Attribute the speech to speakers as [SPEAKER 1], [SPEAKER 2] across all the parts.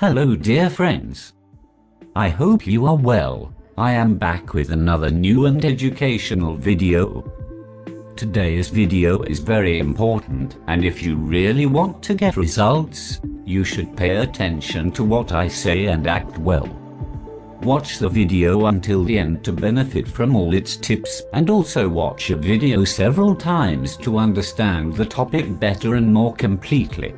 [SPEAKER 1] Hello dear friends. I hope you are well. I am back with another new and educational video. Today's video is very important, and if you really want to get results, you should pay attention to what I say and act well. Watch the video until the end to benefit from all its tips, and also watch a video several times to understand the topic better and more completely.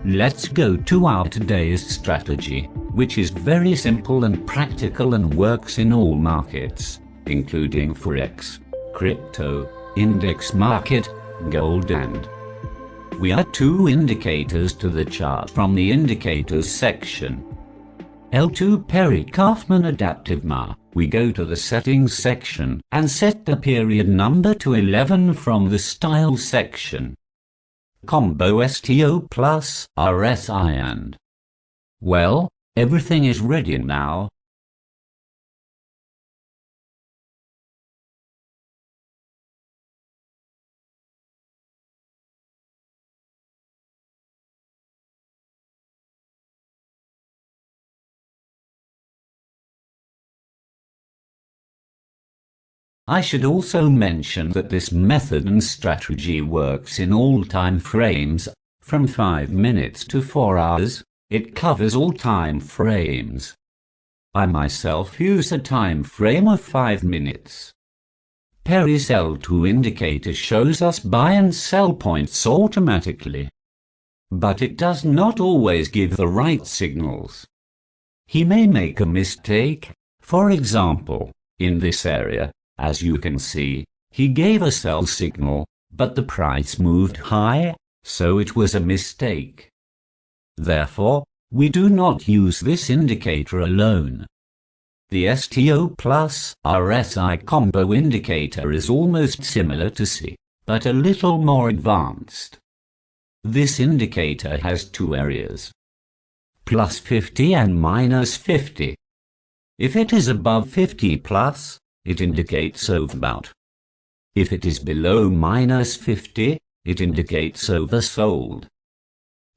[SPEAKER 1] Let's go to our today's strategy, which is very simple and practical and works in all markets, including forex, crypto, index market, gold, and we add two indicators to the chart from the indicators section. L2 Perry-Kaufman Adaptive MA. We go to the settings section and set the period number to 11 from the style section. Combo STO plus RSI and well, everything is ready now. I should also mention that this method and strategy works in all time frames, from 5 minutes to 4 hours. It covers all time frames. I myself use a time frame of 5 minutes. Perry's L2 indicator shows us buy and sell points automatically, but it does not always give the right signals. He may make a mistake. For example, in this area, as you can see, he gave a sell signal, but the price moved high, so it was a mistake. Therefore, we do not use this indicator alone. The STO plus RSI combo indicator is almost similar to C, but a little more advanced. This indicator has two areas, plus 50 and minus 50. If it is above 50 plus, it indicates overbought. If it is below minus 50, it indicates oversold.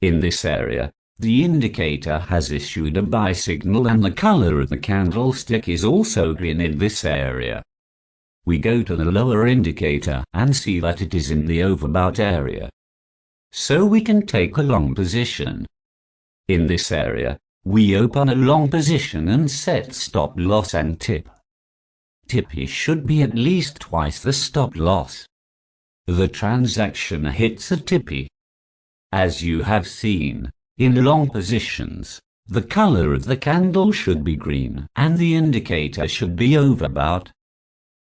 [SPEAKER 1] In this area, the indicator has issued a buy signal and the color of the candlestick is also green in this area. We go to the lower indicator and see that it is in the overbought area, so we can take a long position. In this area, we open a long position and set stop loss and tip. TP should be at least twice the stop loss. The transaction hits a TP. As you have seen, in long positions, the color of the candle should be green and the indicator should be overbought.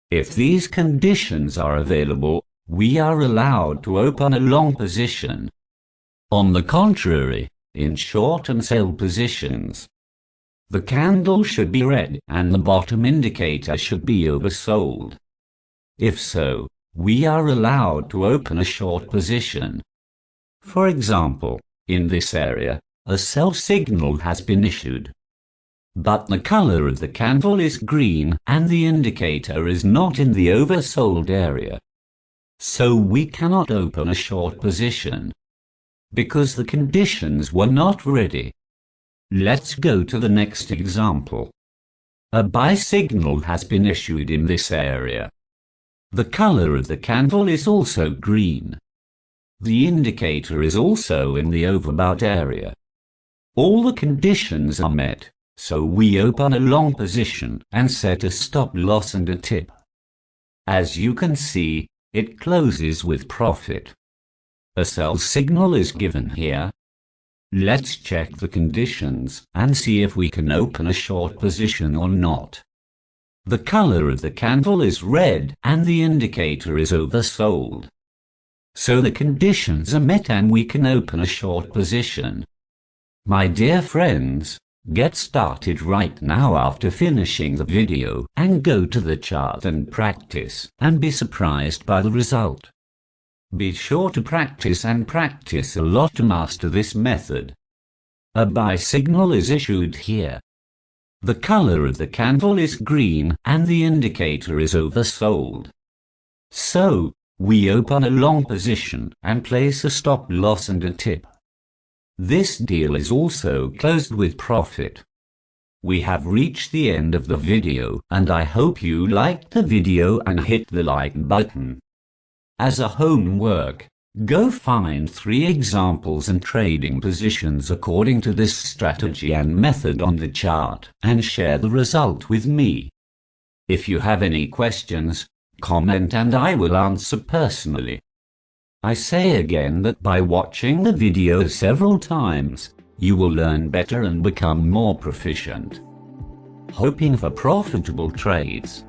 [SPEAKER 1] If these conditions are available, we are allowed to open a long position. On the contrary, in short and sell positions, the candle should be red and the bottom indicator should be oversold. If so, we are allowed to open a short position. For example, in this area, a sell signal has been issued, but the color of the candle is green and the indicator is not in the oversold area. So we cannot open a short position, because the conditions were not ready. Let's go to the next example. A buy signal has been issued in this area. The color of the candle is also green. The indicator is also in the overbought area. All the conditions are met, so we open a long position and set a stop loss and a tip. As you can see, it closes with profit. A sell signal is given here. Let's check the conditions and see if we can open a short position or not. The color of the candle is red and the indicator is oversold. So the conditions are met and we can open a short position. My dear friends, get started right now after finishing the video and go to the chart and practice and be surprised by the result. Be sure to practice and practice a lot to master this method. A buy signal is issued here. The color of the candle is green and the indicator is oversold. So, we open a long position and place a stop loss and a tip. This deal is also closed with profit. We have reached the end of the video, and I hope you liked the video and hit the like button. As a homework, go find 3 examples and trading positions according to this strategy and method on the chart, and share the result with me. If you have any questions, comment and I will answer personally. I say again that by watching the video several times, you will learn better and become more proficient. Hoping for profitable trades.